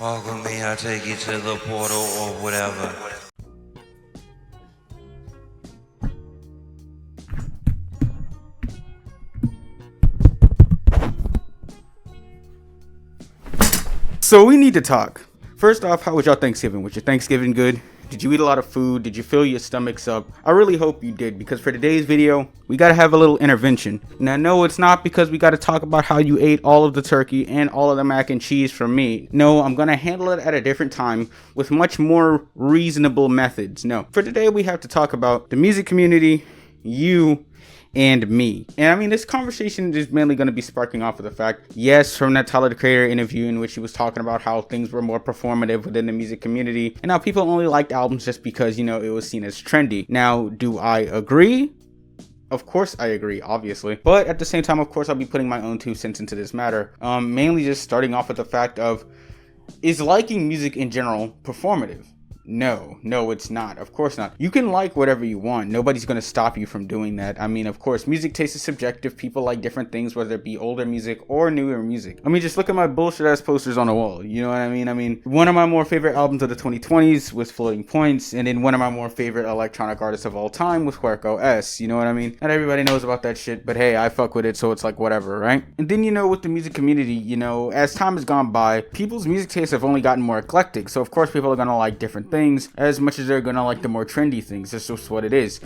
Walk with me, I'll take you to the portal or whatever. So we need to talk. First off, how was y'all Thanksgiving? Was your Thanksgiving good? Did you eat a lot of food? Did you fill your stomachs up? I really hope you did, because for today's video, we gotta have a little intervention. Now, no, it's not because we gotta talk about how you ate all of the turkey and all of the mac and cheese from me. No, I'm gonna handle it at a different time with much more reasonable methods. No, for today, we have to talk about the music community, you, and me. And I mean, this conversation is mainly going to be sparking off of the fact, yes, from that Tyler the Creator interview in which he was talking about how things were more performative within the music community and how people only liked albums just because, you know, it was seen as trendy. Now, do I agree? Of course I agree, obviously. But at the same time, of course, I'll be putting my own 2 cents into this matter. Mainly just starting off with the fact of, is liking music in general performative? No, it's not. Of course not. You can like whatever you want. Nobody's going to stop you from doing that. I mean, of course, music taste is subjective. People like different things, whether it be older music or newer music. I mean, just look at my bullshit ass posters on the wall. You know what I mean? I mean, one of my more favorite albums of the 2020s was Floating Points, and then one of my more favorite electronic artists of all time was Huerco S. You know what I mean? Not everybody knows about that shit, but hey, I fuck with it, so it's like whatever, right? And then, you know, with the music community, you know, as time has gone by, people's music tastes have only gotten more eclectic. So of course, people are gonna like different things as much as they're gonna like the more trendy things. That's just what it is.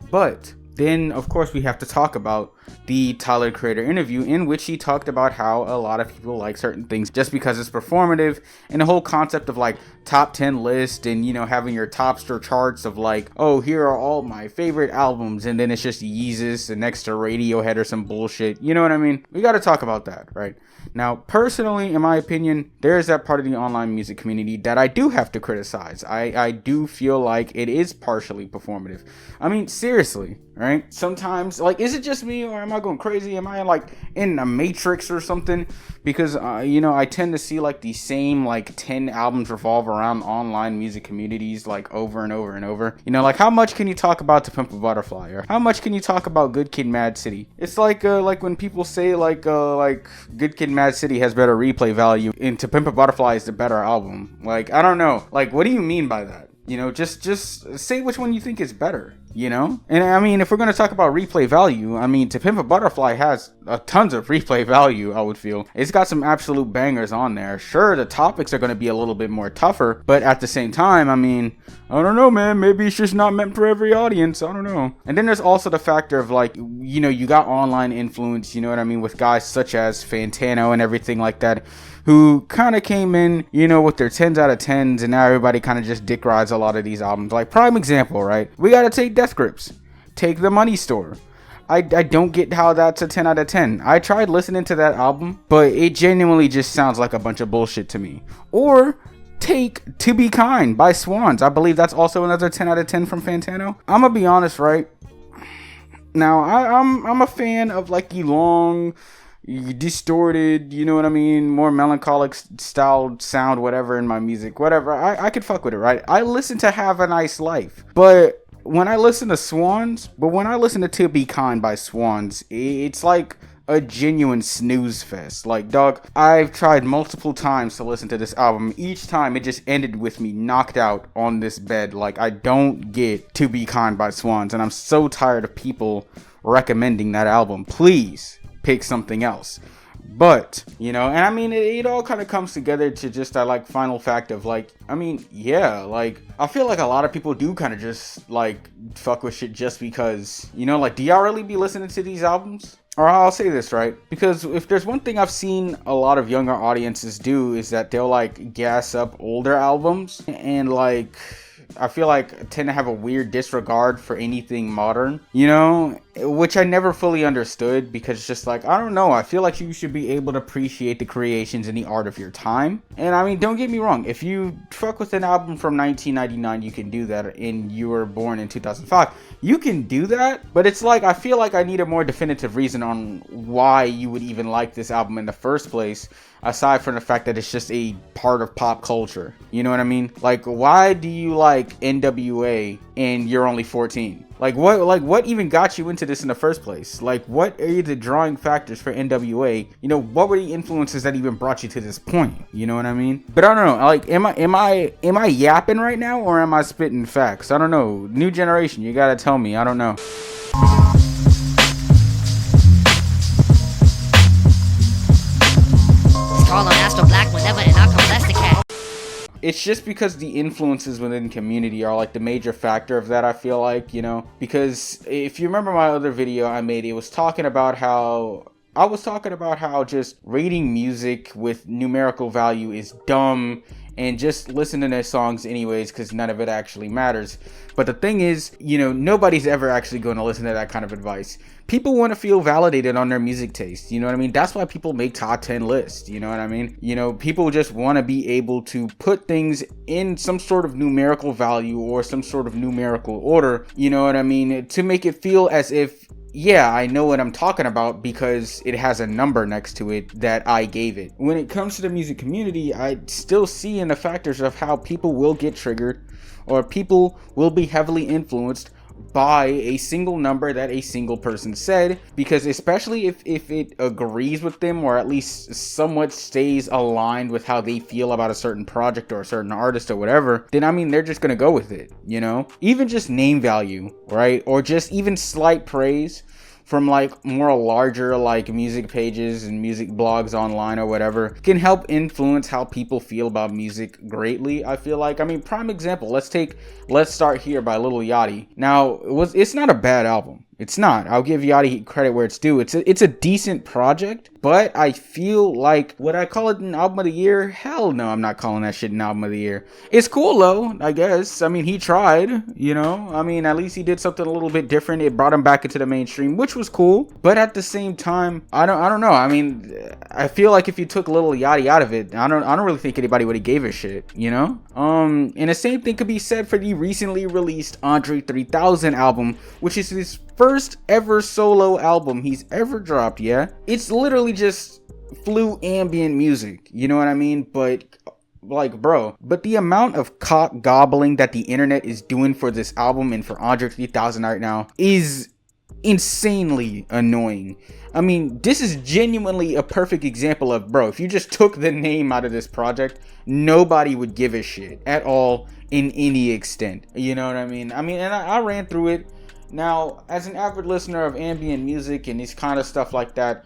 But then, of course, we have to talk about the Tyler the Creator interview in which he talked about how a lot of people like certain things just because it's performative, and the whole concept of like top 10 list and, you know, having your topster charts of like, oh, here are all my favorite albums, and then it's just Yeezus and next to Radiohead or some bullshit. You know what I mean? We got to talk about that, right? Now, personally, in my opinion, there is that part of the online music community that I do have to criticize. I do feel like it is partially performative. I mean, seriously, right? Sometimes, like, is it just me, or am I going crazy? Am I like in the Matrix or something? Because, you know, I tend to see like the same like 10 albums revolve around online music communities like over and over and over. You know, like how much can you talk about To Pimp a Butterfly, or how much can you talk about Good Kid, Mad City? It's like when people say like Good Kid, Mad City has better replay value and To Pimp a Butterfly is the better album. Like, I don't know. Like, what do you mean by that? You know, just say which one you think is better, you know? And I mean, if we're going to talk about replay value, I mean, To Pimp a Butterfly has tons of replay value, I would feel. It's got some absolute bangers on there. Sure, the topics are going to be a little bit more tougher, but at the same time, I mean, I don't know, man. Maybe it's just not meant for every audience. I don't know. And then there's also the factor of like, you know, you got online influence, you know what I mean, with guys such as Fantano and everything like that, who kind of came in, you know, with their 10s out of 10s, and now everybody kind of just dick rides a lot of these albums. Like, prime example, right? We gotta take Death Grips. Take The Money Store. I don't get how that's a 10 out of 10. I tried listening to that album, but it genuinely just sounds like a bunch of bullshit to me. Or take To Be Kind by Swans. I believe that's also another 10 out of 10 from Fantano. I'm gonna be honest, right? Now, I'm a fan of like the long, distorted, you know what I mean, more melancholic style sound, whatever, in my music, whatever. I could fuck with it, right? I listen to Have a Nice Life, but when I listen to To Be Kind by Swans, it's like a genuine snooze fest. Like, dog, I've tried multiple times to listen to this album. Each time it just ended with me knocked out on this bed. Like, I don't get To Be Kind by Swans, and I'm so tired of people recommending that album. Please pick something else. But, you know, and I mean, it all kind of comes together to just that like final fact of like, I mean, yeah, like I feel like a lot of people do kind of just like fuck with shit just because, you know, like, do y'all really be listening to these albums? Or I'll say this, right? Because if there's one thing I've seen a lot of younger audiences do, is that they'll like gas up older albums and like, I feel like tend to have a weird disregard for anything modern, you know, which I never fully understood, because it's just like, I don't know, I feel like you should be able to appreciate the creations and the art of your time. And I mean, don't get me wrong, if you fuck with an album from 1999, you can do that, and you were born in 2005, you can do that, but it's like, I feel like I need a more definitive reason on why you would even like this album in the first place, aside from the fact that it's just a part of pop culture. You know what I mean? Like, why do you like NWA and you're only 14? Like what even got you into this in the first place? Like, what are the drawing factors for NWA? You know, what were the influences that even brought you to this point? You know what I mean? But I don't know. Like, am I yapping right now, or am I spitting facts? I don't know. New generation, you gotta tell me. I don't know. It's just because the influences within the community are like the major factor of that, I feel like, you know, because if you remember my other video I made, it was talking about how just rating music with numerical value is dumb, and just listen to their songs anyways, because none of it actually matters. But the thing is, you know, nobody's ever actually going to listen to that kind of advice. People want to feel validated on their music taste, you know what I mean? That's why people make top 10 lists, you know what I mean? You know, people just want to be able to put things in some sort of numerical value or some sort of numerical order, you know what I mean? To make it feel as if, yeah, I know what I'm talking about because it has a number next to it that I gave it. When it comes to the music community, I still see in the factors of how people will get triggered, or people will be heavily influenced by a single number that a single person said, because especially if it agrees with them, or at least somewhat stays aligned with how they feel about a certain project or a certain artist or whatever, then I mean, they're just gonna go with it, you know? Even just name value, right? Or just even slight praise from like more larger like music pages and music blogs online or whatever can help influence how people feel about music greatly, I feel like. I mean, prime example, let's start here by Lil Yachty. Now, it's not a bad album. It's not. I'll give Yachty credit where it's due. It's a decent project, but I feel like, would I call it an album of the year? Hell no, I'm not calling that shit an album of the year. It's cool though, I guess. I mean, he tried, you know? I mean, at least he did something a little bit different. It brought him back into the mainstream, which was cool. But at the same time, I don't know. I mean, I feel like if you took Lil Yachty out of it, I don't really think anybody would have gave a shit, you know? And the same thing could be said for the recently released Andre 3000 album, which is his first ever solo album he's ever dropped. Yeah, it's literally just flu ambient music, you know what I mean? But like, bro, but the amount of cock gobbling that the internet is doing for this album and for Andre 3000 right now is insanely annoying. I mean, this is genuinely a perfect example of, bro, if you just took the name out of this project, nobody would give a shit at all in any extent, you know what I mean? And I ran through it. Now, as an avid listener of ambient music and these kind of stuff like that,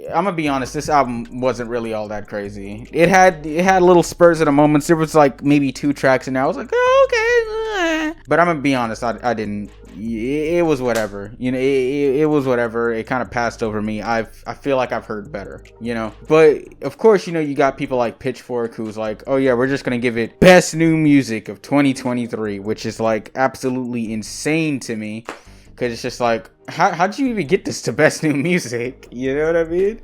I'm gonna be honest, this album wasn't really all that crazy. It had little spurs at the moments. There was like maybe 2 tracks and I was like, oh, okay. But I'm gonna be honest, I didn't. It was whatever. You know, it was whatever. It kind of passed over me. I feel like I've heard better, you know. But of course, you know, you got people like Pitchfork who's like, oh yeah, we're just gonna give it best new music of 2023, which is like absolutely insane to me. Because it's just like, how'd you even get this to best new music? You know what I mean?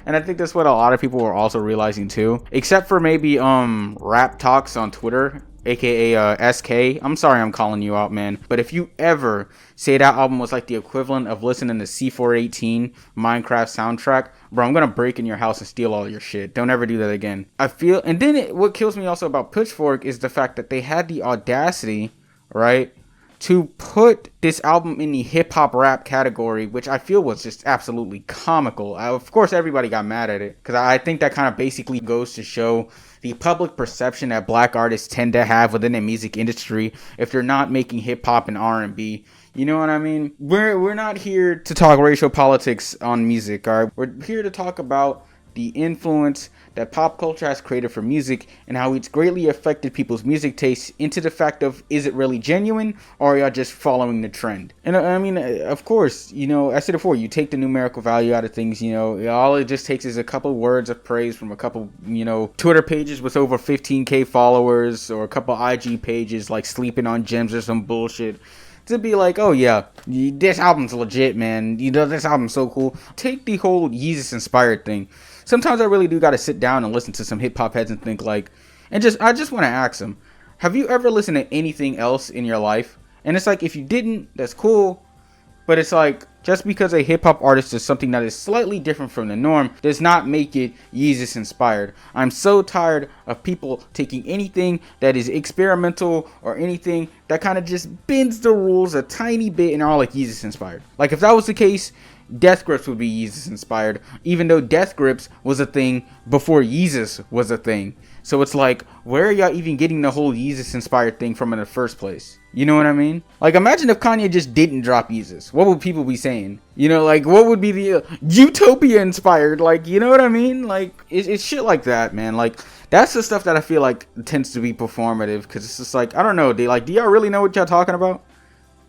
And I think that's what a lot of people were also realizing too. Except for maybe Rap Talks on Twitter, aka SK. I'm sorry I'm calling you out, man. But if you ever say that album was like the equivalent of listening to C418 Minecraft soundtrack, bro, I'm gonna break in your house and steal all your shit. Don't ever do that again. I feel, and then what kills me also about Pitchfork is the fact that they had the audacity, right, to put this album in the hip-hop rap category, which I feel was just absolutely comical. Of course, everybody got mad at it, because I think that kind of basically goes to show the public perception that black artists tend to have within the music industry if they're not making hip-hop and R&B. You know what I mean? We're not here to talk racial politics on music, all right? We're here to talk about the influence that pop culture has created for music and how it's greatly affected people's music tastes, into the fact of, is it really genuine or are y'all just following the trend? And I mean, of course, you know, I said before, you take the numerical value out of things, you know, all it just takes is a couple words of praise from a couple, you know, Twitter pages with over 15k followers, or a couple IG pages like Sleeping on Gems or some bullshit, to be like, oh yeah, this album's legit, man. You know, this album's so cool. Take the whole Yeezus inspired thing. Sometimes I really do got to sit down and listen to some hip hop heads and think like, I just want to ask them, have you ever listened to anything else in your life? And it's like, if you didn't, that's cool. But it's like, Just because a hip-hop artist is something that is slightly different from the norm does not make it Yeezus inspired. I'm so tired of people taking anything that is experimental or anything that kind of just bends the rules a tiny bit and are all like Yeezus inspired. Like if that was the case, Death Grips would be Yeezus inspired, even though Death Grips was a thing before Yeezus was a thing. So it's like, where are y'all even getting the whole Yeezus inspired thing from in the first place? You know what I mean? Like, imagine if Kanye just didn't drop Yeezus. What would people be saying? You know, like, what would be the Utopia inspired? Like, you know what I mean? Like, it's shit like that, man. Like, that's the stuff that I feel like tends to be performative, because it's just like, I don't know, do y'all really know what y'all talking about?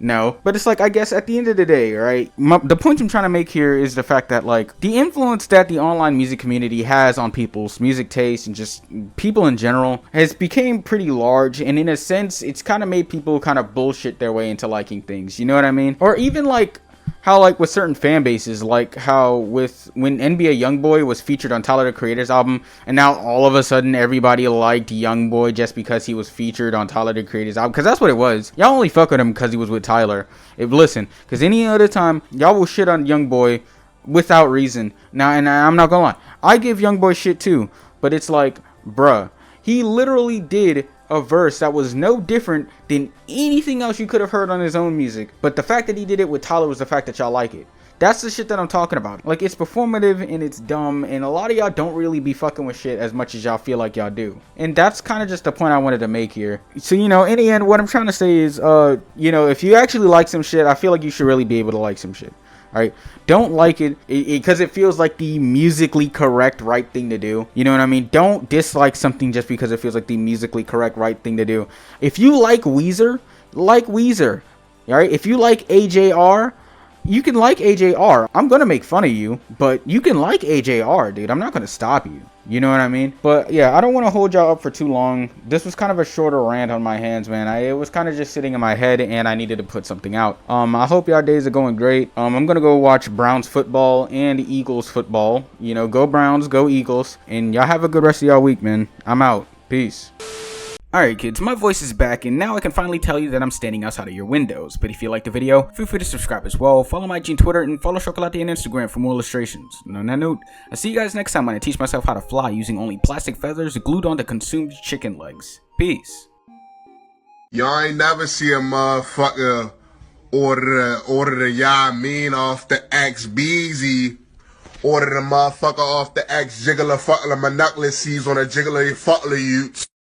No, but it's like, I guess at the end of the day, right, the point I'm trying to make here is the fact that, like, the influence that the online music community has on people's music taste and just people in general has become pretty large, and in a sense it's kind of made people kind of bullshit their way into liking things, you know what I mean? Or even like how, like, with certain fan bases, like how when NBA YoungBoy was featured on Tyler the Creator's album, and now all of a sudden everybody liked YoungBoy just because he was featured on Tyler the Creator's album, because that's what it was. Y'all only fuck with him because he was with Tyler. Listen, because any other time y'all will shit on YoungBoy without reason. Now, and I'm not gonna lie, I give YoungBoy shit too, but it's like, bruh, he literally did a verse that was no different than anything else you could have heard on his own music, but the fact that he did it with Tyler was the fact that y'all like it. That's the shit that I'm talking about. Like, it's performative and it's dumb, and a lot of y'all don't really be fucking with shit as much as y'all feel like y'all do. And that's kind of just the point I wanted to make here. So, you know, in the end, what I'm trying to say is, you know, if you actually like some shit, I feel like you should really be able to like some shit. Alright, don't like it because it feels like the musically correct right thing to do. You know what I mean? Don't dislike something just because it feels like the musically correct right thing to do. If you like Weezer, like Weezer. Alright, if you like AJR, you can like AJR. I'm gonna make fun of you, but you can like AJR, dude. I'm not gonna stop you. You know what I mean? But yeah, I don't want to hold y'all up for too long. This was kind of a shorter rant on my hands, man. It was kind of just sitting in my head, and I needed to put something out. I hope y'all days are going great. I'm gonna go watch Browns football and Eagles football. You know, go Browns, go Eagles, and y'all have a good rest of y'all week, man. I'm out. Peace. Alright kids, my voice is back, and now I can finally tell you that I'm standing outside of your windows. But if you like the video, feel free to subscribe as well, follow my IG and Twitter, and follow Chocolate on Instagram for more illustrations. And on that note, I'll see you guys next time when I teach myself how to fly using only plastic feathers glued onto consumed chicken legs. Peace. Y'all ain't never see a motherfucker order the y'all mean off the X Beezy. Order the motherfucker off the X Jiggler Fuckler Monoculous sees on a Jiggler Fuckler Utes.